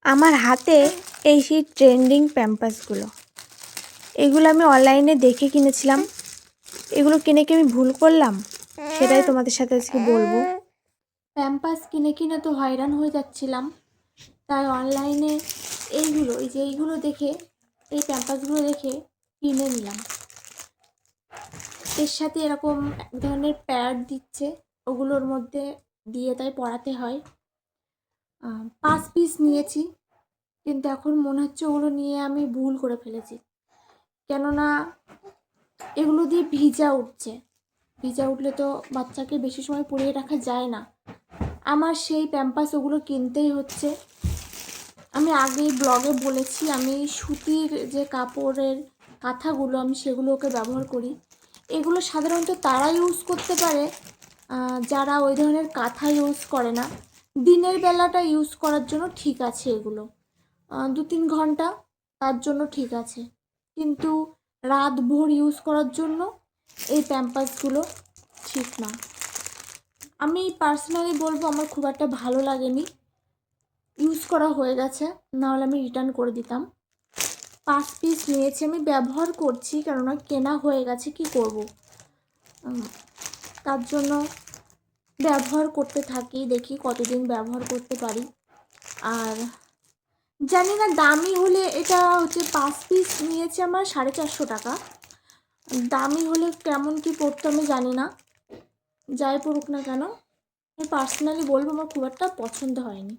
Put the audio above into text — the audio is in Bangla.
আমার হাতে এই সেই ট্রেন্ডিং প্যাম্পাসগুলো, এগুলো আমি অনলাইনে দেখে কিনেছিলাম। এগুলো কিনে কি আমি ভুল করলাম, সেটাই তোমাদের সাথে আজকে বলবো। প্যাম্পাস কিনে কিনে তো হয়রান হয়ে যাচ্ছিলাম, তাই অনলাইনে এইগুলো দেখে, এই প্যাম্পাসগুলো দেখে কিনে নিলাম। এর সাথে এরকম এক ধরনের প্যাড দিচ্ছে, ওগুলোর মধ্যে দিয়ে তাই পড়াতে হয়। 5 পিস নিয়েছি, কিন্তু এখন মনে হচ্ছে ওগুলো নিয়ে আমি ভুল করে ফেলেছি, কেননা এগুলো দিয়ে ভিজা উঠলে তো বাচ্চাকে বেশি সময় পরিয়ে রাখা যায় না। আমার সেই প্যাম্পাস ওগুলো কিনতেই হচ্ছে। আমি আগেই ব্লগে বলেছি, আমি সুতির যে কাপড়ের কাঁথাগুলো আমি সেগুলো ওকে ব্যবহার করি। এগুলো সাধারণত তারা ইউজ করতে পারে যারা ওই ধরনের কাঁথা ইউজ করে না। দিনের বেলাটা ইউজ করার জন্য ঠিক আছে, এগুলো 2-3 ঘন্টা তার জন্য ঠিক আছে, কিন্তু রাতভর ইউজ করার জন্য এই প্যাম্পাসগুলো ঠিক না। আমি পার্সোনালি বলবো আমার খুব একটা ভালো লাগেনি, ইউজ করা হয়ে গেছে, নাহলে আমি রিটার্ন করে দিতাম। 5 পিস নিয়েছি, আমি ব্যবহার করছি, কেননা কেনা হয়ে গেছে, কি করব, তার জন্য ব্যবহার করতে থাকি, দেখি কতদিন ব্যবহার করতে পারি। আর জানি না দামি হলে, এটা হচ্ছে 5 পিস নিয়েছে আমার 450 টাকা, দামি হলে কেমন কি পড়তো আমি জানি না। যাই পড়ুক না কেন, আমি পার্সোনালি বলবো আমার খুব একটা পছন্দ হয়নি।